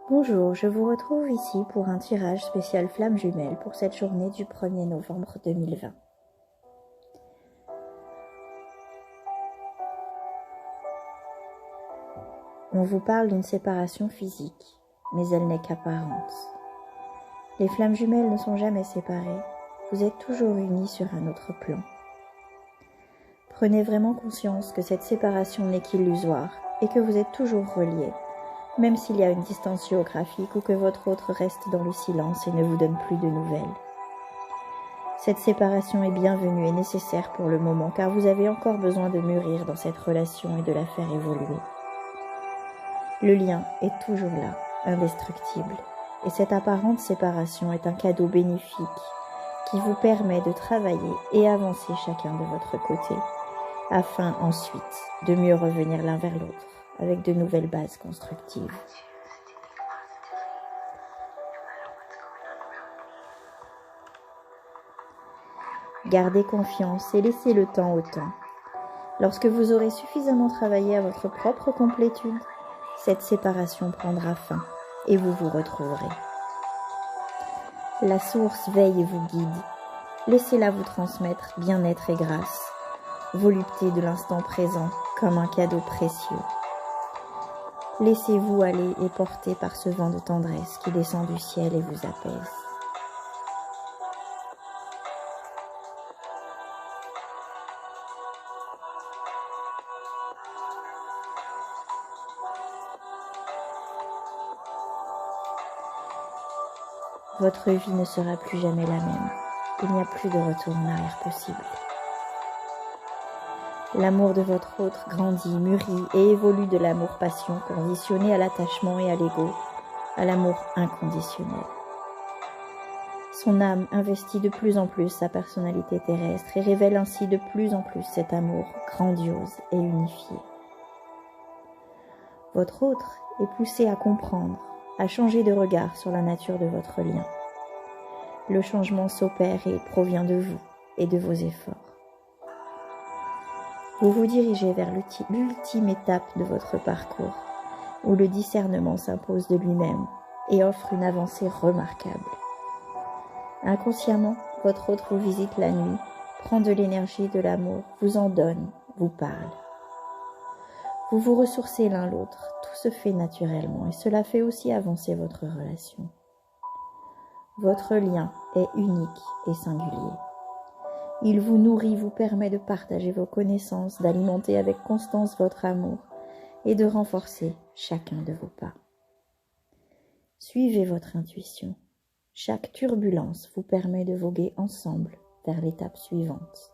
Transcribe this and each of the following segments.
Bonjour, je vous retrouve ici pour un tirage spécial flamme jumelle pour cette journée du 1er novembre 2020. On vous parle d'une séparation physique, mais elle n'est qu'apparente. Les flammes jumelles ne sont jamais séparées, vous êtes toujours unis sur un autre plan. Prenez vraiment conscience que cette séparation n'est qu'illusoire et que vous êtes toujours reliés, même s'il y a une distance géographique ou que votre autre reste dans le silence et ne vous donne plus de nouvelles. Cette séparation est bienvenue et nécessaire pour le moment car vous avez encore besoin de mûrir dans cette relation et de la faire évoluer. Le lien est toujours là, indestructible, et cette apparente séparation est un cadeau bénéfique qui vous permet de travailler et avancer chacun de votre côté, afin ensuite de mieux revenir l'un vers l'autre avec de nouvelles bases constructives. Gardez confiance et laissez le temps au temps. Lorsque vous aurez suffisamment travaillé à votre propre complétude, cette séparation prendra fin et vous vous retrouverez. La source veille et vous guide. Laissez-la vous transmettre bien-être et grâce. Volupté de l'instant présent comme un cadeau précieux. Laissez-vous aller et porter par ce vent de tendresse qui descend du ciel et vous apaise. Votre vie ne sera plus jamais la même. Il n'y a plus de retour en arrière possible. L'amour de votre autre grandit, mûrit et évolue de l'amour-passion conditionné à l'attachement et à l'ego, à l'amour inconditionnel. Son âme investit de plus en plus sa personnalité terrestre et révèle ainsi de plus en plus cet amour grandiose et unifié. Votre autre est poussé à comprendre, à changer de regard sur la nature de votre lien. Le changement s'opère et provient de vous et de vos efforts. Vous vous dirigez vers l'ultime étape de votre parcours, où le discernement s'impose de lui-même et offre une avancée remarquable. Inconsciemment, votre autre vous visite la nuit, prend de l'énergie de l'amour, vous en donne, vous parle. Vous vous ressourcez l'un l'autre, tout se fait naturellement et cela fait aussi avancer votre relation. Votre lien est unique et singulier. Il vous nourrit, vous permet de partager vos connaissances, d'alimenter avec constance votre amour et de renforcer chacun de vos pas. Suivez votre intuition. Chaque turbulence vous permet de voguer ensemble vers l'étape suivante,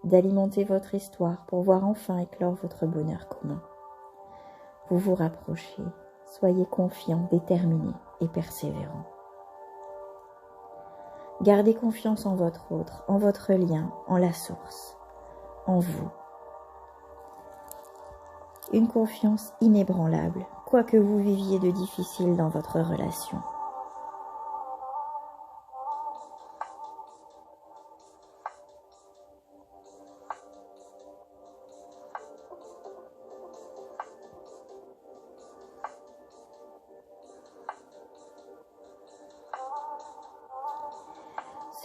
d'alimenter votre histoire pour voir enfin éclore votre bonheur commun. Vous vous rapprochez, soyez confiants, déterminés et persévérants. Gardez confiance en votre autre, en votre lien, en la source, en vous. Une confiance inébranlable, quoi que vous viviez de difficile dans votre relation.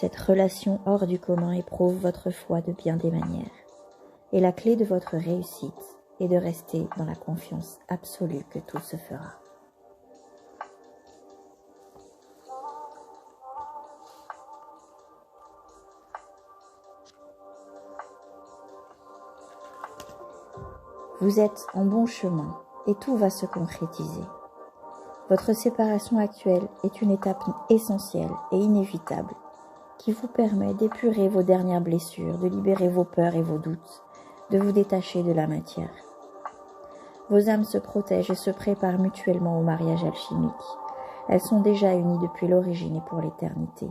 Cette relation hors du commun éprouve votre foi de bien des manières. Et la clé de votre réussite est de rester dans la confiance absolue que tout se fera. Vous êtes en bon chemin et tout va se concrétiser. Votre séparation actuelle est une étape essentielle et inévitable qui vous permet d'épurer vos dernières blessures, de libérer vos peurs et vos doutes, de vous détacher de la matière. Vos âmes se protègent et se préparent mutuellement au mariage alchimique. Elles sont déjà unies depuis l'origine et pour l'éternité.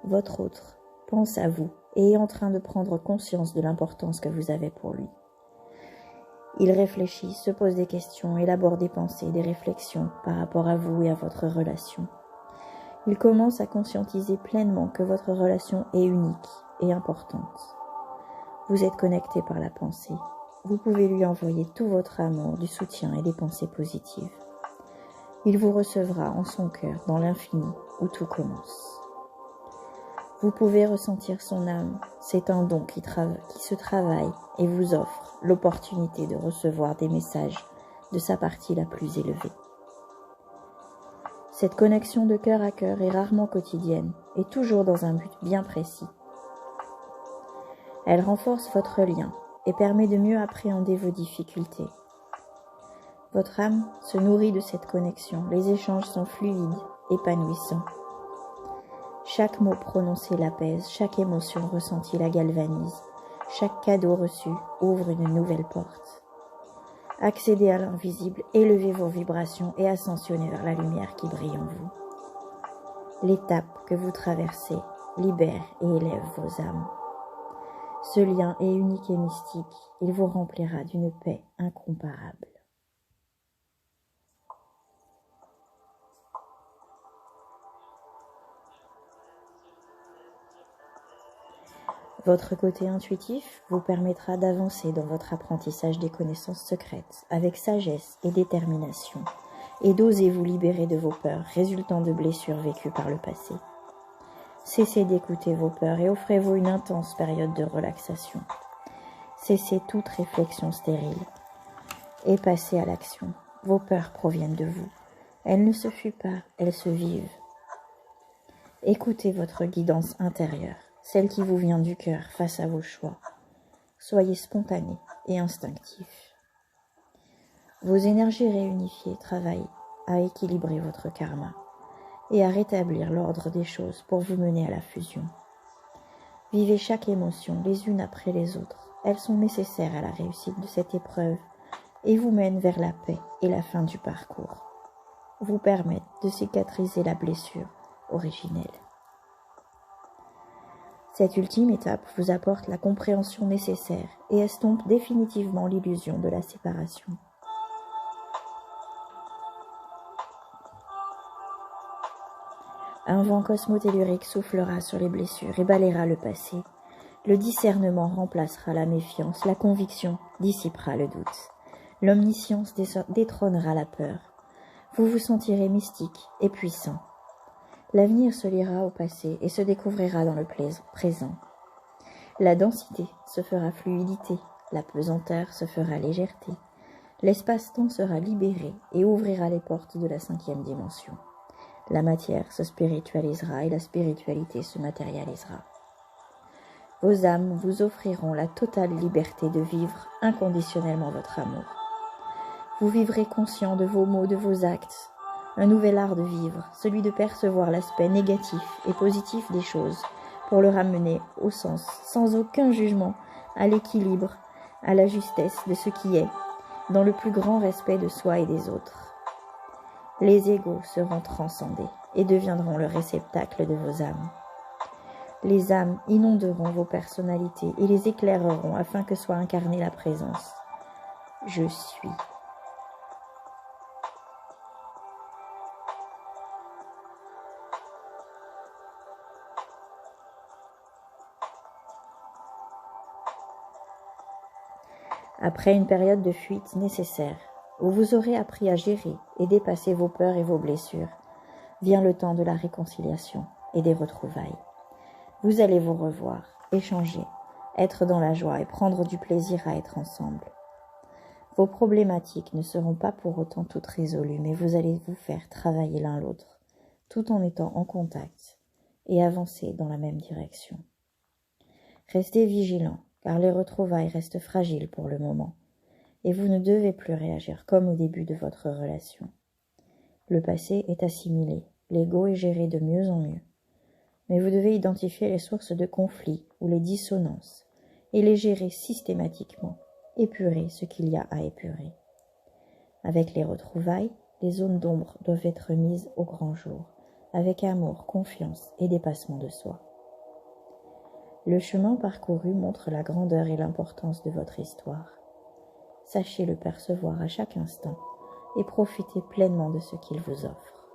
Votre autre pense à vous et est en train de prendre conscience de l'importance que vous avez pour lui. Il réfléchit, se pose des questions, élabore des pensées, des réflexions par rapport à vous et à votre relation. Il commence à conscientiser pleinement que votre relation est unique et importante. Vous êtes connecté par la pensée. Vous pouvez lui envoyer tout votre amour, du soutien et des pensées positives. Il vous recevra en son cœur dans l'infini où tout commence. Vous pouvez ressentir son âme. C'est un don qui se travaille et vous offre l'opportunité de recevoir des messages de sa partie la plus élevée. Cette connexion de cœur à cœur est rarement quotidienne et toujours dans un but bien précis. Elle renforce votre lien et permet de mieux appréhender vos difficultés. Votre âme se nourrit de cette connexion. Les échanges sont fluides, épanouissants. Chaque mot prononcé l'apaise, chaque émotion ressentie la galvanise, chaque cadeau reçu ouvre une nouvelle porte. Accédez à l'invisible, élevez vos vibrations et ascensionnez vers la lumière qui brille en vous. L'étape que vous traversez libère et élève vos âmes. Ce lien est unique et mystique, il vous remplira d'une paix incomparable. Votre côté intuitif vous permettra d'avancer dans votre apprentissage des connaissances secrètes avec sagesse et détermination et d'oser vous libérer de vos peurs résultant de blessures vécues par le passé. Cessez d'écouter vos peurs et offrez-vous une intense période de relaxation. Cessez toute réflexion stérile et passez à l'action. Vos peurs proviennent de vous. Elles ne se fuient pas, elles se vivent. Écoutez votre guidance intérieure, celle qui vous vient du cœur face à vos choix. Soyez spontané et instinctif. Vos énergies réunifiées travaillent à équilibrer votre karma et à rétablir l'ordre des choses pour vous mener à la fusion. Vivez chaque émotion les unes après les autres. Elles sont nécessaires à la réussite de cette épreuve et vous mènent vers la paix et la fin du parcours. Vous permettent de cicatriser la blessure originelle. Cette ultime étape vous apporte la compréhension nécessaire et estompe définitivement l'illusion de la séparation. Un vent cosmotellurique soufflera sur les blessures et balayera le passé. Le discernement remplacera la méfiance, la conviction dissipera le doute. L'omniscience détrônera la peur. Vous vous sentirez mystique et puissant. L'avenir se lira au passé et se découvrira dans le présent. La densité se fera fluidité, la pesanteur se fera légèreté. L'espace-temps sera libéré et ouvrira les portes de la 5e dimension. La matière se spiritualisera et la spiritualité se matérialisera. Vos âmes vous offriront la totale liberté de vivre inconditionnellement votre amour. Vous vivrez conscient de vos mots, de vos actes. Un nouvel art de vivre, celui de percevoir l'aspect négatif et positif des choses pour le ramener au sens, sans aucun jugement, à l'équilibre, à la justesse de ce qui est, dans le plus grand respect de soi et des autres. Les égos seront transcendés et deviendront le réceptacle de vos âmes. Les âmes inonderont vos personnalités et les éclaireront afin que soit incarnée la présence. Je suis. Après une période de fuite nécessaire, où vous aurez appris à gérer et dépasser vos peurs et vos blessures, vient le temps de la réconciliation et des retrouvailles. Vous allez vous revoir, échanger, être dans la joie et prendre du plaisir à être ensemble. Vos problématiques ne seront pas pour autant toutes résolues, mais vous allez vous faire travailler l'un l'autre, tout en étant en contact et avancer dans la même direction. Restez vigilants, car les retrouvailles restent fragiles pour le moment, et vous ne devez plus réagir comme au début de votre relation. Le passé est assimilé, l'ego est géré de mieux en mieux, mais vous devez identifier les sources de conflits ou les dissonances, et les gérer systématiquement, épurer ce qu'il y a à épurer. Avec les retrouvailles, les zones d'ombre doivent être mises au grand jour, avec amour, confiance et dépassement de soi. Le chemin parcouru montre la grandeur et l'importance de votre histoire. Sachez le percevoir à chaque instant et profitez pleinement de ce qu'il vous offre.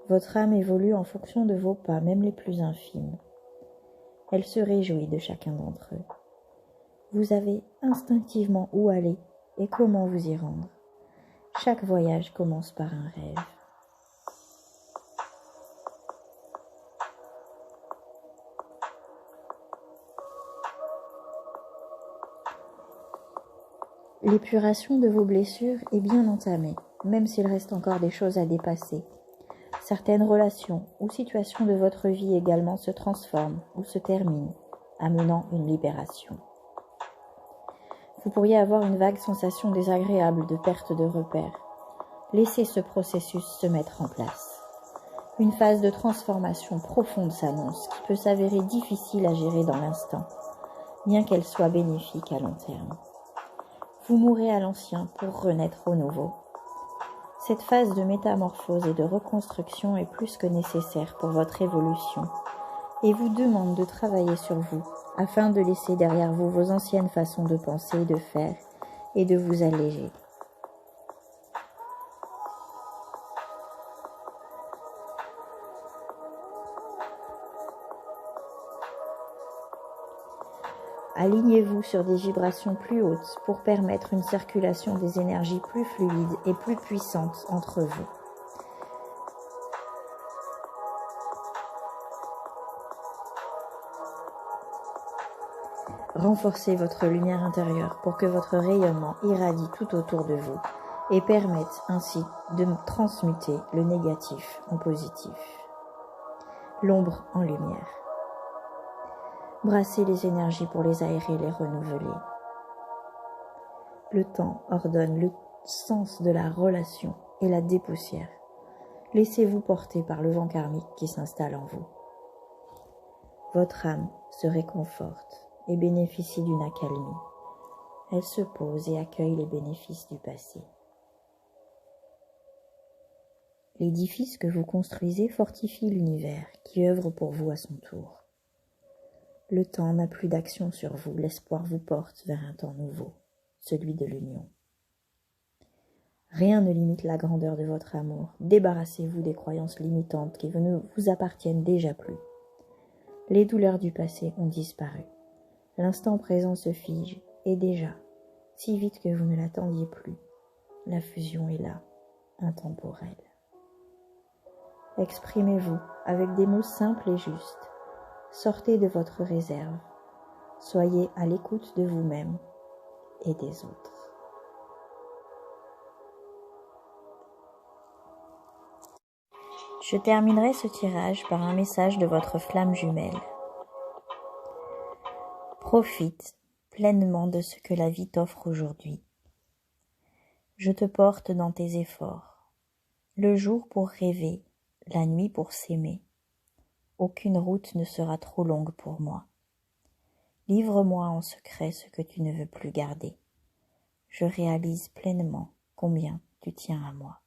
Votre âme évolue en fonction de vos pas, même les plus infimes. Elle se réjouit de chacun d'entre eux. Vous savez instinctivement où aller et comment vous y rendre. Chaque voyage commence par un rêve. L'épuration de vos blessures est bien entamée, même s'il reste encore des choses à dépasser. Certaines relations ou situations de votre vie également se transforment ou se terminent, amenant une libération. Vous pourriez avoir une vague sensation désagréable de perte de repères. Laissez ce processus se mettre en place. Une phase de transformation profonde s'annonce qui peut s'avérer difficile à gérer dans l'instant, bien qu'elle soit bénéfique à long terme. Vous mourrez à l'ancien pour renaître au nouveau. Cette phase de métamorphose et de reconstruction est plus que nécessaire pour votre évolution et vous demande de travailler sur vous afin de laisser derrière vous vos anciennes façons de penser et de faire et de vous alléger. Alignez-vous sur des vibrations plus hautes pour permettre une circulation des énergies plus fluide et plus puissante entre vous. Renforcez votre lumière intérieure pour que votre rayonnement irradie tout autour de vous et permette ainsi de transmuter le négatif en positif, l'ombre en lumière. Brassez les énergies pour les aérer et les renouveler. Le temps ordonne le sens de la relation et la dépoussière. Laissez-vous porter par le vent karmique qui s'installe en vous. Votre âme se réconforte et bénéficie d'une accalmie. Elle se pose et accueille les bénéfices du passé. L'édifice que vous construisez fortifie l'univers qui œuvre pour vous à son tour. Le temps n'a plus d'action sur vous, l'espoir vous porte vers un temps nouveau, celui de l'union. Rien ne limite la grandeur de votre amour. Débarrassez-vous des croyances limitantes qui ne vous appartiennent déjà plus. Les douleurs du passé ont disparu. L'instant présent se fige, et déjà, si vite que vous ne l'attendiez plus, la fusion est là, intemporelle. Exprimez-vous avec des mots simples et justes. Sortez de votre réserve. Soyez à l'écoute de vous-même et des autres. Je terminerai ce tirage par un message de votre flamme jumelle. Profite pleinement de ce que la vie t'offre aujourd'hui. Je te porte dans tes efforts. Le jour pour rêver, la nuit pour s'aimer. Aucune route ne sera trop longue pour moi. Livre-moi en secret ce que tu ne veux plus garder. Je réalise pleinement combien tu tiens à moi.